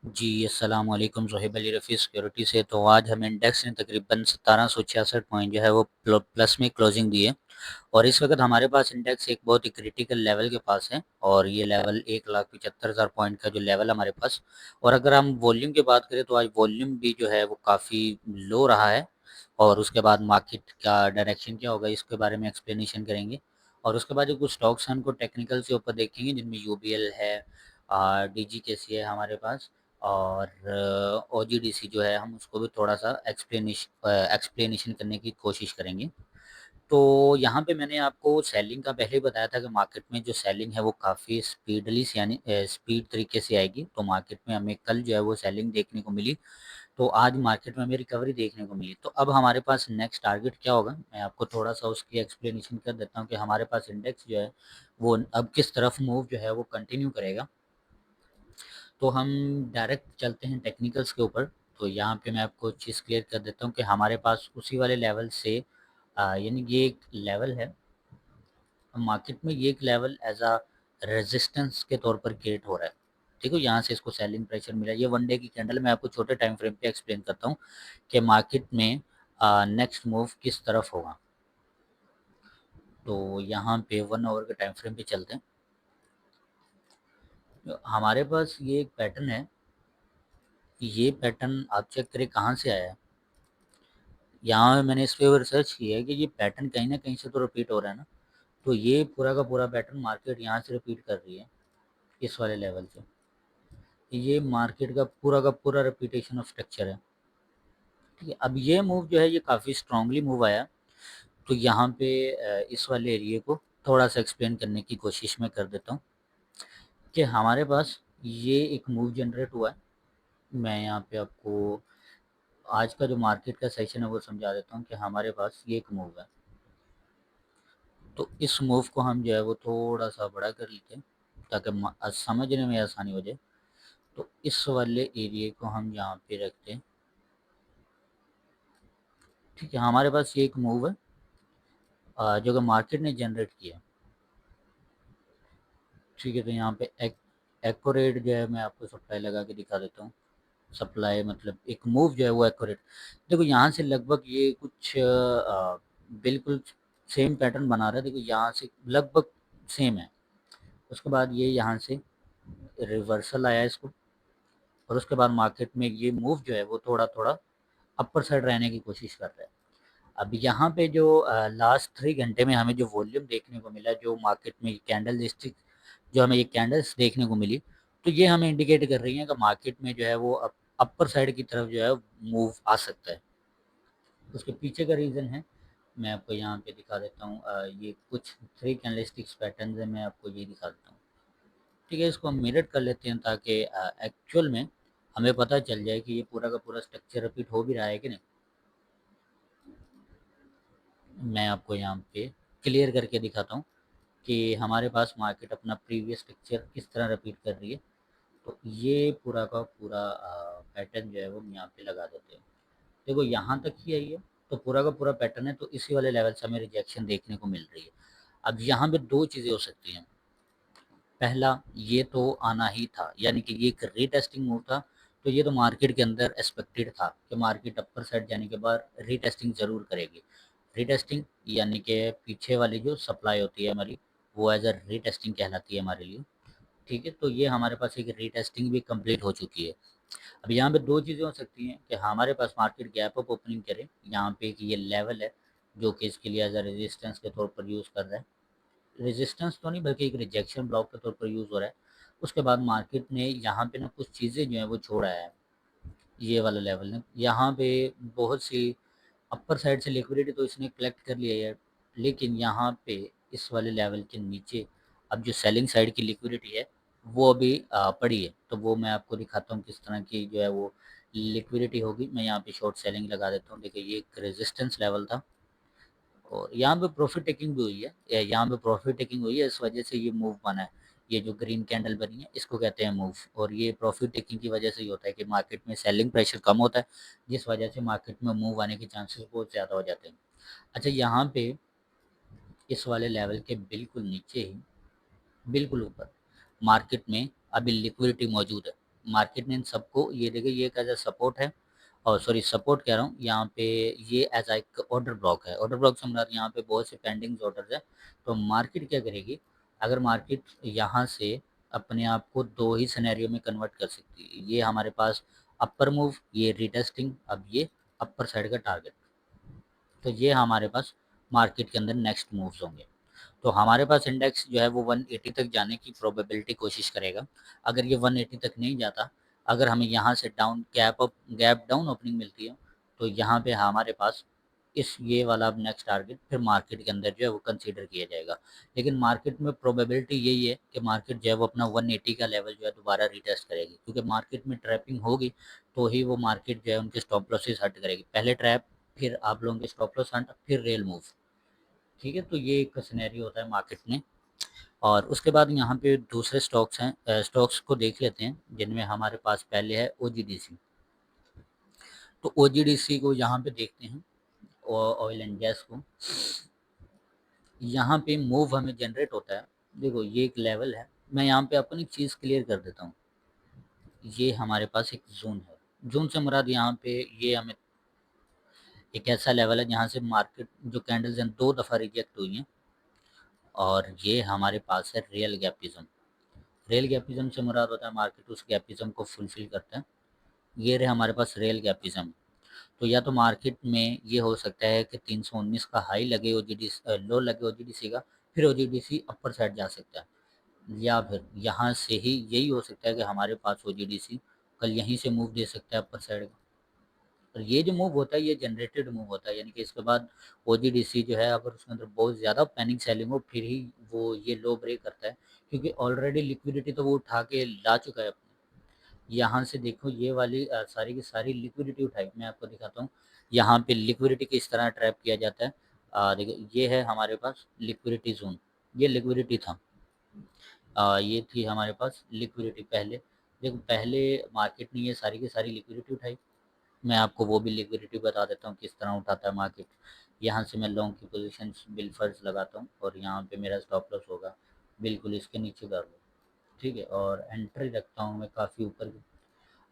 जी, अस्सलाम वालेकुम। ज़ोहेब अली रफ़ी सिक्योरिटी से। तो आज हम इंडेक्स ने तकरीबन 1766 पॉइंट जो है वो प्लस में क्लोजिंग दी है और इस वक्त हमारे पास इंडेक्स एक बहुत ही क्रिटिकल लेवल के पास है और ये लेवल 1,75,000 पॉइंट का जो लेवल हमारे पास। और अगर हम वॉल्यूम की बात करें तो आज वॉल्यूम भी जो है वो काफ़ी लो रहा है और उसके बाद मार्केट का डायरेक्शन क्या होगा इसके बारे में एक्सप्लेनेशन करेंगे। और उसके बाद जो कुछ स्टॉक्स हैं उनको टेक्निकल से ऊपर देखेंगे, जिनमें यूबीएल है, डीजीकेसी है हमारे पास, और ओजीडीसी जो है हम उसको भी थोड़ा सा एक्सप्लेनेशन करने की कोशिश करेंगे। तो यहाँ पे मैंने आपको सेलिंग का पहले ही बताया था कि मार्केट में जो सेलिंग है वो काफ़ी स्पीडली यानी स्पीड तरीके से आएगी। तो मार्केट में हमें कल जो है वो सेलिंग देखने को मिली, तो आज मार्केट में हमें रिकवरी देखने को मिली। तो अब हमारे पास नेक्स्ट टारगेट क्या होगा, मैं आपको थोड़ा सा उसकी एक्सप्लेनेशन कर देता हूँ कि हमारे पास इंडेक्स जो है वो अब किस तरफ मूव जो है वो कंटिन्यू करेगा। तो हम डायरेक्ट चलते हैं टेक्निकल्स के ऊपर। तो यहाँ पे मैं आपको चीज़ क्लियर कर देता हूँ कि हमारे पास उसी वाले लेवल से यानी ये एक लेवल है मार्केट में, ये एक लेवल एज अ रेजिस्टेंस के तौर पर क्रिएट हो रहा है। ठीक है, यहाँ से इसको सेलिंग प्रेशर मिला। ये वन डे की कैंडल मैं आपको छोटे टाइम फ्रेम पे एक्सप्लेन करता हूँ कि मार्केट में नेक्स्ट मूव किस तरफ होगा। तो यहाँ पे 1 आवर के टाइम फ्रेम पे चलते हैं। हमारे पास ये एक पैटर्न है, ये पैटर्न आप चेक करें कहाँ से आया है। यहाँ मैंने इस पे रिसर्च की है कि ये पैटर्न कहीं ना कहीं से तो रिपीट हो रहा है ना। तो ये पूरा का पूरा पैटर्न मार्केट यहाँ से रिपीट कर रही है इस वाले लेवल से। ये मार्केट का पूरा रिपीटेशन ऑफ स्ट्रक्चर है। ठीक है, अब ये मूव जो है ये काफ़ी स्ट्रांगली मूव आया। तो यहाँ पे इस वाले एरिए को थोड़ा सा एक्सप्लेन करने की कोशिश मैं कर देता हूँ कि हमारे पास ये एक मूव जनरेट हुआ है। मैं यहाँ पे आपको आज का जो मार्केट का सेशन है वो समझा देता हूँ कि हमारे पास ये एक मूव है। तो इस मूव को हम जो है वो थोड़ा सा बड़ा कर लेते हैं ताकि समझने में आसानी हो जाए। तो इस वाले एरिए को हम यहाँ पे रखते हैं। ठीक है, हमारे पास ये एक मूव है जो कि मार्केट ने जनरेट किया। ठीक है, तो यहाँ पे एक्यूरेट जो है मैं आपको सप्लाई लगा के दिखा देता हूँ। सप्लाई मतलब एक मूव जो है वो एक्यूरेट। देखो यहाँ से लगभग ये कुछ बिल्कुल सेम पैटर्न बना रहा है। देखो यहाँ से लगभग सेम है। उसके बाद ये यहाँ से रिवर्सल आया इसको, और उसके बाद मार्केट में ये मूव जो है वो थोड़ा थोड़ा अपर साइड रहने की कोशिश कर रहा है। अब यहाँ पे जो लास्ट 3 घंटे में हमें जो वॉल्यूम देखने को मिला, जो मार्केट में कैंडल स्टिक जो हमें ये कैंडल्स देखने को मिली, तो ये हमें इंडिकेट कर रही है कि मार्केट में जो है वो अपर साइड की तरफ जो है मूव आ सकता है। उसके पीछे का रीज़न है, मैं आपको यहाँ पे दिखा देता हूँ। ये कुछ 3 कैंडलस्टिक्स पैटर्न है, मैं आपको ये दिखा देता हूँ। ठीक है, इसको हम मिरर कर लेते हैं ताकि एक्चुअल में हमें पता चल जाए कि ये पूरा का पूरा स्ट्रक्चर रिपीट हो भी रहा है कि नहीं। मैं आपको यहाँ पे क्लियर करके दिखाता हूँ कि हमारे पास मार्केट अपना प्रीवियस पिक्चर किस तरह रिपीट कर रही है। तो ये पूरा का पूरा पैटर्न जो है वो हम यहाँ पे लगा देते हैं। देखो यहाँ तक ही आई है, तो पूरा का पूरा पैटर्न है। तो इसी वाले लेवल से हमें रिजेक्शन देखने को मिल रही है। अब यहाँ पे दो चीज़ें हो सकती हैं। पहला, ये तो आना ही था, यानी कि ये एक रीटेस्टिंग मूव था। तो ये तो मार्केट के अंदर एक्सपेक्टेड था कि मार्केट अपर साइड जाने के बाद रीटेस्टिंग ज़रूर करेगी। रीटेस्टिंग यानी कि पीछे वाली जो सप्लाई होती है हमारी, वो एज अ रीटेस्टिंग कहलाती है हमारे लिए। ठीक है, तो ये हमारे पास एक रीटेस्टिंग भी कंप्लीट हो चुकी है। अब यहाँ पे दो चीज़ें हो सकती हैं कि हमारे पास मार्केट गैप अप ओपनिंग करे यहाँ पे, कि ये लेवल है जो कि इसके लिए एज अ रेजिस्टेंस के तौर पर यूज़ कर रहा है। रेजिस्टेंस तो नहीं बल्कि एक रिजेक्शन ब्लॉक के तौर पर यूज़ हो रहा है। उसके बाद मार्केट ने यहाँ पे ना कुछ चीज़ें जो है वो छोड़ा है। ये वाला लेवल ने यहाँ पे बहुत सी अपर साइड से लिक्विडिटी तो इसने कलेक्ट कर लिया है, लेकिन यहाँ पे इस वाले लेवल के नीचे अब जो सेलिंग साइड की लिक्विडिटी है वो अभी पड़ी है। तो वो मैं आपको दिखाता हूँ किस तरह की जो है वो लिक्विडिटी होगी। मैं यहाँ पे शॉर्ट सेलिंग लगा देता हूँ। देखिए, ये एक रेजिस्टेंस लेवल था और यहाँ पे प्रॉफिट टेकिंग भी हुई है। यहाँ पे प्रॉफिट टेकिंग हुई है, इस वजह से ये मूव बना है। ये जो ग्रीन कैंडल बनी है इसको कहते हैं मूव, और ये प्रॉफिट टेकिंग की वजह से ही होता है कि मार्केट में सेलिंग प्रेशर कम होता है, जिस वजह से मार्केट में मूव आने के चांसेस बहुत ज़्यादा हो जाते हैं। अच्छा, यहाँ पे इस वाले लेवल के बिल्कुल नीचे ही, बिल्कुल ऊपर मार्केट में अभी लिक्विडिटी मौजूद है। मार्केट ने इन सबको ये देखिए ये एक एज अ सपोर्ट है, और सॉरी सपोर्ट कह रहा हूँ यहाँ पे, ये एज एक ऑर्डर ब्लॉक है। ऑर्डर ब्लॉक से हमारा यहाँ पे बहुत से पेंडिंग ऑर्डर है। तो मार्केट क्या करेगी, अगर मार्केट यहाँ से अपने आप को दो ही सिनेरियो में कन्वर्ट कर सकती है। ये हमारे पास अपर मूव, ये रिटेस्टिंग, अब ये अपर साइड का टारगेट। तो ये हमारे पास मार्केट के अंदर नेक्स्ट मूव्स होंगे। तो हमारे पास इंडेक्स जो है वो 180 तक जाने की प्रोबेबिलिटी कोशिश करेगा। अगर ये 180 तक नहीं जाता, अगर हमें यहाँ से डाउन गैप डाउन ओपनिंग मिलती है, तो यहाँ पे हमारे पास इस ये वाला अब नेक्स्ट टारगेट फिर मार्केट के अंदर जो है वो कंसीडर किया जाएगा। लेकिन मार्केट में प्रोबेबिलिटी यही है कि मार्केट जो है वो अपना 180 का लेवल जो है दोबारा रिटेस्ट करेगी, क्योंकि मार्केट में ट्रैपिंग होगी तो ही वो मार्केट जो है उनके स्टॉप लॉसेस हट करेगी। पहले ट्रैप, फिर आप लोगों के स्टॉप लॉस हट, फिर रेल मूव। ठीक है, तो ये एक सिनेरियो होता है मार्केट में। और उसके बाद यहाँ पे दूसरे स्टॉक्स हैं, स्टॉक्स को देख लेते हैं जिनमें हमारे पास पहले है ओजीडीसी। तो ओजीडीसी को यहाँ पे देखते हैं, ऑयल एंड गैस को। यहाँ पे मूव हमें जनरेट होता है। देखो ये एक लेवल है, मैं यहाँ पे अपनी चीज़ क्लियर कर देता हूँ। ये हमारे पास एक जोन है, जोन से मुराद यहाँ पे ये हमें एक ऐसा लेवल है जहाँ से मार्केट जो कैंडल्स हैं 2 दफ़ा रिजेक्ट हुई हैं, और ये हमारे पास है रियल गैपिज्म। रियल गैपिज्म से मुराद होता है मार्केट उस गैपिज्म को फुलफिल करता है। ये रहे हमारे पास रियल गैपिज्म। तो या तो मार्केट में ये हो सकता है कि 319 का हाई लगे ओजीडीसी, लो लगे ओजीडीसी का, फिर ओजीडीसी अपर साइड जा सकता है, या फिर यहाँ से ही यही हो सकता है कि हमारे पास ओजीडीसी कल यहीं से मूव दे सकता है अपर साइड का। और ये जो मूव होता है ये जनरेटेड मूव होता है, यानी कि इसके बाद ओजीडीसी जो है अगर उसके अंदर बहुत ज़्यादा पैनिक सेलिंग हो फिर ही वो ये लो ब्रेक करता है, क्योंकि ऑलरेडी लिक्विडिटी तो वो उठा के ला चुका है। यहाँ से देखो ये वाली सारी की सारी लिक्विडिटी उठाई, मैं आपको दिखाता हूँ यहाँ पे लिक्विडिटी किस तरह ट्रैप किया जाता है। देखो ये है हमारे पास लिक्विडिटी जोन, ये लिक्विडिटी था। ये थी हमारे पास लिक्विडिटी पहले। देखो पहले मार्केट ने ये सारी की सारी लिक्विडिटी उठाई, मैं आपको वो भी लिक्विडिटी बता देता हूँ किस तरह उठाता है मार्केट। यहाँ से मैं लॉन्ग की पोजीशन बिल फर्ज लगाता हूँ और यहाँ पे मेरा स्टॉप लॉस होगा बिल्कुल इसके नीचे कर लो। ठीक है, और एंट्री रखता हूँ मैं काफ़ी ऊपर की।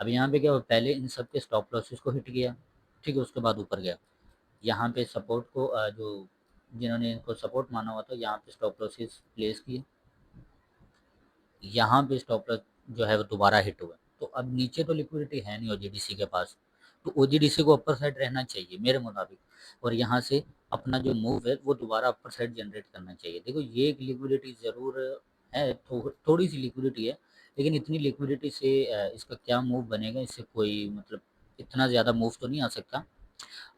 अब यहाँ पे क्या हुआ, पहले इन सब के स्टॉप लॉसेस को हिट किया, ठीक है, उसके बाद ऊपर गया। यहाँ पे सपोर्ट को जो जिन्होंने इनको सपोर्ट माना हुआ था यहाँ पे स्टॉप लॉसेस प्लेस किए, यहाँ पे स्टॉप लॉस जो है वो दोबारा हिट हुआ। तो अब नीचे तो लिक्विडिटी है नहीं ओजीडीसी के पास, तो ओजीडीसी को अपर साइड रहना चाहिए मेरे मुताबिक, और यहाँ से अपना जो मूव है वो दोबारा अपर साइड जनरेट करना चाहिए। देखो ये एक लिक्विडिटी ज़रूर है, थोड़ी सी लिक्विडिटी है, लेकिन इतनी लिक्विडिटी से इसका क्या मूव बनेगा, इससे कोई मतलब इतना ज़्यादा मूव तो नहीं आ सकता।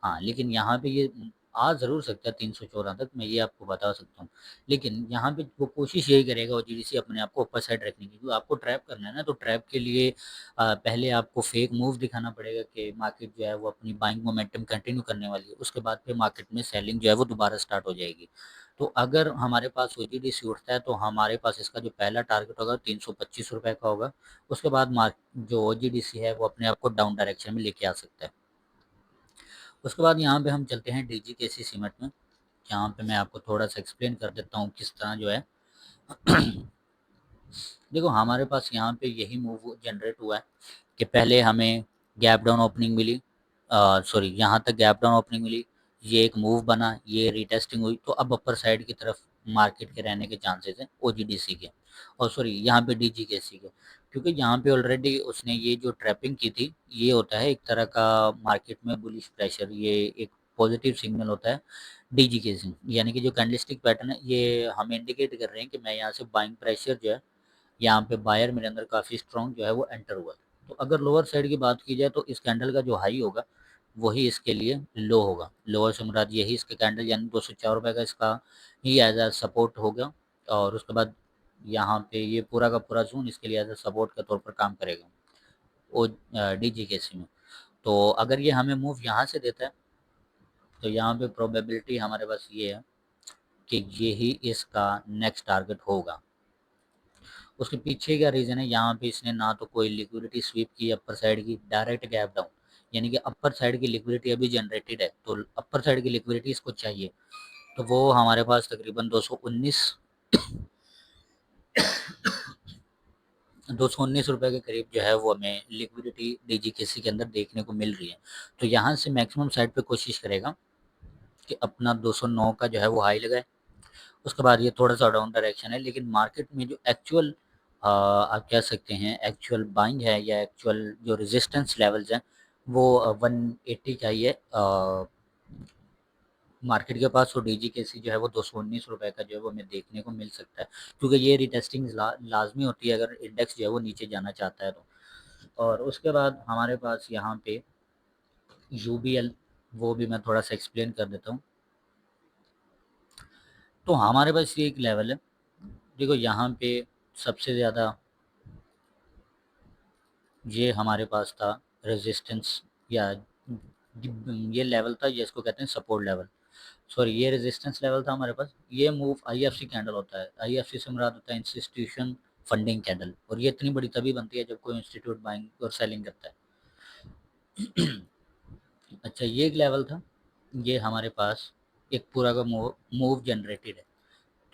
हाँ, लेकिन यहाँ पे ये आ ज़रूर सकता है 314 तक, मैं ये आपको बता सकता हूँ। लेकिन यहाँ पे वो कोशिश यही करेगा ओजीडीसी अपने आप को अपर साइड रखने की, क्योंकि आपको ट्रैप करना है ना, तो ट्रैप के लिए पहले आपको फेक मूव दिखाना पड़ेगा कि मार्केट जो है वो अपनी बाइंग मोमेंटम कंटिन्यू करने वाली है, उसके बाद फिर मार्केट में सेलिंग जो है वो दोबारा स्टार्ट हो जाएगी। तो अगर हमारे पास ओजीडीसी उठता है तो हमारे पास इसका जो पहला टारगेट होगा 325 रुपये का होगा। उसके बाद जो ओजीडीसी है वो अपने आप को डाउन डायरेक्शन में लेके आ सकता है। उसके बाद यहाँ पे हम चलते हैं डीजीकेसी सीमेंट में, यहाँ पे मैं आपको थोड़ा सा एक्सप्लेन कर देता हूँ किस तरह जो है। देखो हमारे पास यहाँ पे यही मूव जनरेट हुआ है कि पहले हमें गैप डाउन ओपनिंग मिली, सॉरी यहाँ तक गैप डाउन ओपनिंग मिली, ये एक मूव बना, ये रिटेस्टिंग हुई, तो अब अपर साइड की तरफ मार्केट के रहने के चांसेस हैं ओजीडीसी के, और सॉरी यहाँ पे डीजीकेसी के, क्योंकि यहाँ पे ऑलरेडी उसने ये जो ट्रैपिंग की थी, ये होता है एक तरह का मार्केट में बुलिश प्रेशर, ये एक पॉजिटिव सिग्नल होता है डीजीकेसी, यानी कि जो कैंडलस्टिक पैटर्न है ये हमें इंडिकेट कर रहे हैं कि मैं यहाँ से बाइंग प्रेशर जो है, यहाँ पे बायर मेरे अंदर काफ़ी स्ट्रॉन्ग जो है वो एंटर हुआ। तो अगर लोअर साइड की बात की जाए तो इस कैंडल का जो हाई होगा वही इसके लिए लो होगा। लोअर से मुराद यही इसके कैंडल यानी 204 रुपये का इसका ही एज आ सपोर्ट होगा, और उसके बाद यहाँ पे ये पूरा का पूरा जोन इसके लिए एज आ सपोर्ट के तौर पर काम करेगा ओ डीजीकेसी में। तो अगर ये हमें मूव यहाँ से देता है तो यहाँ पे प्रोबेबिलिटी हमारे पास ये है कि ये ही इसका नेक्स्ट टारगेट होगा। उसके पीछे क्या रीज़न है, यहाँ पे इसने ना तो कोई लिक्विडिटी स्वीप की अपर साइड की, डायरेक्ट गैप डाउन, यानी कि अपर साइड की लिक्विडिटी अभी जनरेटेड है, तो अपर साइड की लिक्विडिटी इसको चाहिए, तो वो हमारे पास तकरीबन 219 ₹219 के करीब जो है वो हमें लिक्विडिटी डीजीकेसी के अंदर देखने को मिल रही है। तो यहाँ से मैक्सिमम साइड पे कोशिश करेगा कि अपना 209 का जो है वो हाई लगाए। उसके बाद ये थोड़ा सा डाउन डायरेक्शन है, लेकिन मार्केट में जो एक्चुअल आप कह सकते हैं एक्चुअल बाइंग है या एक्चुअल जो रेजिस्टेंस लेवल्स हैं वो 180 का ही है मार्केट के पास। और डीजीकेसी जो है वो ₹219 का जो है वो हमें देखने को मिल सकता है, क्योंकि ये रिटेस्टिंग लाजमी होती है अगर इंडेक्स जो है वो नीचे जाना चाहता है तो। और उसके बाद हमारे पास यहाँ पे यूबीएल, वो भी मैं थोड़ा सा एक्सप्लेन कर देता हूँ। तो हमारे पास ये एक लेवल है, देखो यहाँ पे सबसे ज़्यादा ये हमारे पास था रेजिस्टेंस, या ये लेवल था, ये इसको कहते हैं सपोर्ट लेवल, सॉरी ये रेजिस्टेंस लेवल था हमारे पास। ये मूव आईएफसी कैंडल होता है, आईएफसी से मुराद होता है इंस्टीट्यूशन फंडिंग कैंडल, और ये इतनी बड़ी तभी बनती है जब कोई इंस्टीट्यूट बाइंग और सेलिंग करता है। अच्छा, ये एक लेवल था, ये हमारे पास एक पूरा का मूव जनरेटेड है।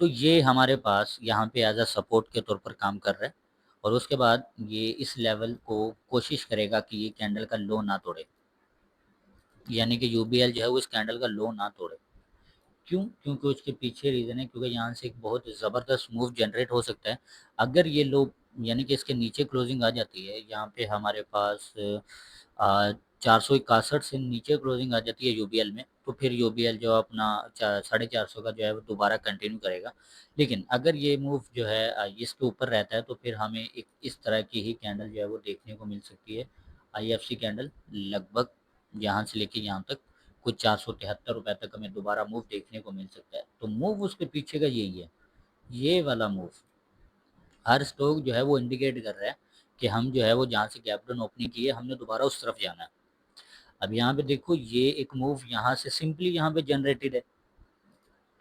तो ये हमारे पास यहाँ पे एज अ सपोर्ट के तौर पर काम कर रहा है, और उसके बाद ये इस लेवल को कोशिश करेगा कि ये कैंडल का लो ना तोड़े, यानी कि यूबीएल जो है वो इस कैंडल का लो ना तोड़े। क्यों? क्योंकि उसके पीछे रीज़न है, क्योंकि यहाँ से एक बहुत ज़बरदस्त मूव जनरेट हो सकता है। अगर ये लो यानी कि इसके नीचे क्लोजिंग आ जाती है, यहाँ पे हमारे पास 461 से नीचे क्लोजिंग आ जाती है यूबीएल में, तो फिर यूबीएल जो अपना 450 का जो है वो दोबारा कंटिन्यू करेगा। लेकिन अगर ये मूव जो है इसके ऊपर रहता है, तो फिर हमें एक इस तरह की ही कैंडल जो है वो देखने को मिल सकती है, आईएफसी कैंडल, लगभग यहाँ से लेके यहाँ तक कुछ ₹473 तक हमें दोबारा मूव देखने को मिल सकता है। तो मूव उसके पीछे का यही है, ये वाला मूव हर स्टॉक जो है वो इंडिकेट कर रहा है कि हम जो है वो जहाँ से गैप डाउन ओपनिंग की है, हमने दोबारा उस तरफ जाना है। अब यहाँ पे देखो, ये एक मूव यहाँ से सिंपली यहाँ पे जनरेटेड है,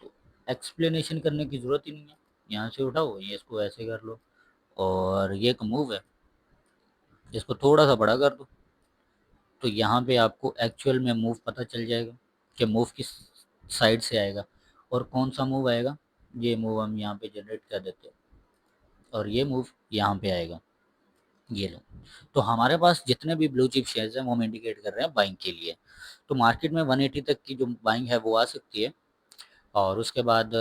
तो एक्सप्लेनेशन करने की ज़रूरत ही नहीं है। यहाँ से उठाओ, ये इसको ऐसे कर लो, और ये एक मूव है, इसको थोड़ा सा बड़ा कर दो, तो यहाँ पे आपको एक्चुअल में मूव पता चल जाएगा कि मूव किस साइड से आएगा और कौन सा मूव आएगा। ये मूव हम यहाँ पे जनरेट कर देते हैं, और ये मूव यहाँ पे आएगा, ये लो। तो हमारे पास जितने भी ब्लू चिप शेयर्स हैं वो हम इंडिकेट कर रहे हैं बाइंग के लिए। तो मार्केट में 180 तक की जो बाइंग है वो आ सकती है, और उसके बाद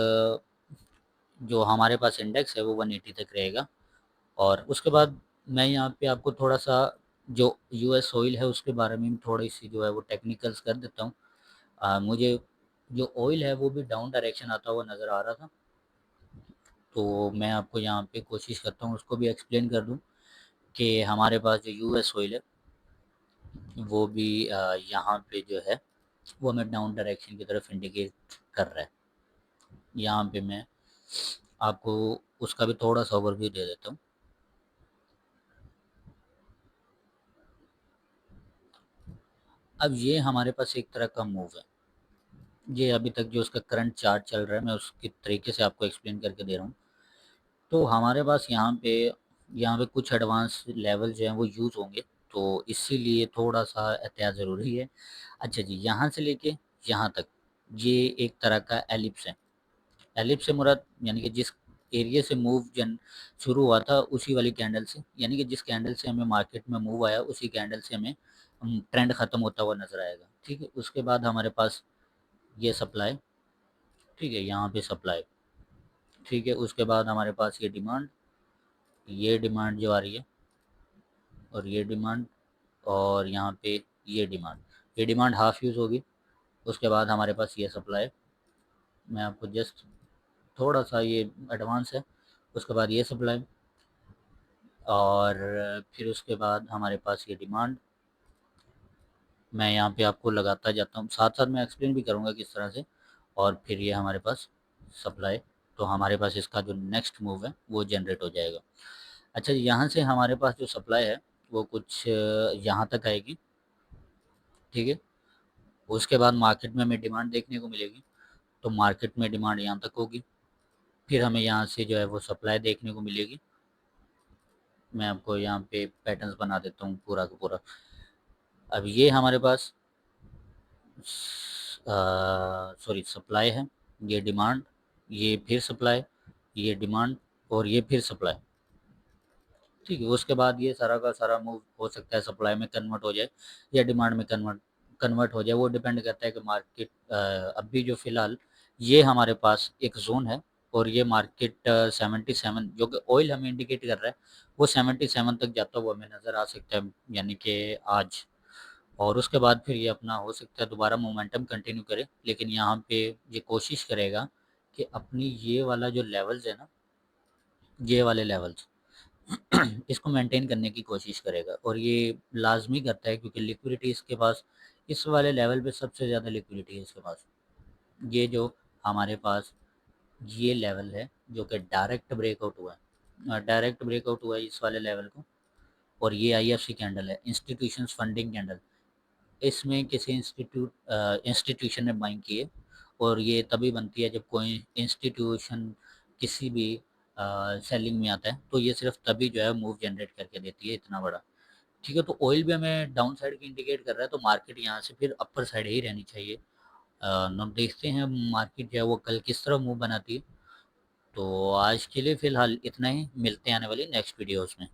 जो हमारे पास इंडेक्स है वो 180 तक रहेगा। और उसके बाद मैं यहाँ पे आपको थोड़ा सा जो यूएस ऑयल है उसके बारे में थोड़ी सी जो है वो टेक्निकल्स कर देता हूँ। मुझे जो ऑयल है वो भी डाउन डायरेक्शन आता हुआ नज़र आ रहा था, तो मैं आपको यहाँ पे कोशिश करता हूँ उसको भी एक्सप्लेन कर दूँ कि हमारे पास जो यूएस ऑयल है वो भी यहाँ पे जो है वो हमें डाउन डायरेक्शन की तरफ इंडिकेट कर रहा है। यहाँ पे मैं आपको उसका भी थोड़ा सा ओवरव्यू दे देता हूँ। अब ये हमारे पास एक तरह का मूव है, ये अभी तक जो उसका करंट चार्ट चल रहा है मैं उसके तरीके से आपको एक्सप्लेन करके दे रहा हूँ। तो हमारे पास यहाँ पे कुछ एडवांस लेवल जो हैं वो यूज़ होंगे, तो इसीलिए थोड़ा सा एहतियात ज़रूरी है। अच्छा जी, यहाँ से लेके यहाँ तक ये एक तरह का एलिप्स है। एलिप्स से मुराद यानी कि जिस एरिया से मूव जन शुरू हुआ था उसी वाली कैंडल से, यानी कि जिस कैंडल से हमें मार्केट में मूव आया उसी कैंडल से हमें ट्रेंड ख़त्म होता हुआ नज़र आएगा। ठीक है, उसके बाद हमारे पास ये सप्लाई, ठीक है, यहाँ पे सप्लाई, ठीक है, उसके बाद हमारे पास ये डिमांड जो आ रही है, और ये डिमांड, और यहाँ पे ये डिमांड हाफ यूज़ होगी। उसके बाद हमारे पास ये सप्लाई, मैं आपको जस्ट थोड़ा सा ये एडवांस है। उसके बाद ये सप्लाई, और फिर उसके बाद हमारे पास ये डिमांड। मैं यहाँ पे आपको लगाता जाता हूँ, साथ साथ मैं एक्सप्लेन भी करूँगा किस तरह से। और फिर ये हमारे पास सप्लाई, तो हमारे पास इसका जो नेक्स्ट मूव है वो जनरेट हो जाएगा। अच्छा, यहाँ से हमारे पास जो सप्लाई है वो कुछ यहाँ तक आएगी, ठीक है। उसके बाद मार्केट में हमें डिमांड देखने को मिलेगी, तो मार्केट में डिमांड यहाँ तक होगी, फिर हमें यहाँ से जो है वो सप्लाई देखने को मिलेगी। मैं आपको यहाँ पे पैटर्न्स बना देता हूँ पूरा का पूरा। अब ये हमारे पास सॉरी सप्लाई है, ये डिमांड, ये फिर सप्लाई, ये डिमांड, और ये फिर सप्लाई, ठीक है, उसके बाद ये सारा का सारा मूव हो सकता है सप्लाई में कन्वर्ट हो जाए या डिमांड में कन्वर्ट हो जाए, वो डिपेंड करता है कि मार्केट अभी जो फ़िलहाल ये हमारे पास एक ज़ोन है और ये मार्केट 77 जो कि ऑयल हमें इंडिकेट कर रहा है, वो 77 तक जाता हुआ हमें नज़र आ सकता है, यानी कि आज। और उसके बाद फिर ये अपना हो सकता है दोबारा मोमेंटम कंटिन्यू करे, लेकिन यहाँ पे ये कोशिश करेगा कि अपनी ये वाला जो लेवल्स है ना, ये वाले लेवल्स इसको मेंटेन करने की कोशिश करेगा और ये लाजमी करता है क्योंकि लिक्विडिटी इसके पास इस वाले लेवल पे सबसे ज़्यादा लिक्विडिटी है इसके पास। ये जो हमारे पास ये लेवल है जो कि डायरेक्ट ब्रेकआउट हुआ है इस वाले लेवल को, और ये आईएफसी कैंडल है, इंस्टीट्यूशंस फंडिंग कैंडल। इसमें किसी इंस्टीट्यूशन ने बाइंग की है और ये तभी बनती है जब कोई इंस्टीट्यूशन किसी भी सेलिंग में आता है, तो ये सिर्फ तभी जो है मूव जनरेट करके देती है इतना बड़ा। ठीक है, तो ऑयल भी हमें डाउन साइड की इंडिकेट कर रहा है, तो मार्केट यहाँ से फिर अपर साइड ही रहनी चाहिए। अब देखते हैं मार्केट जो है वो कल किस तरह मूव बनाती है। तो आज के लिए फ़िलहाल इतना ही, मिलते हैं आने वाली नेक्स्ट वीडियोज़ में।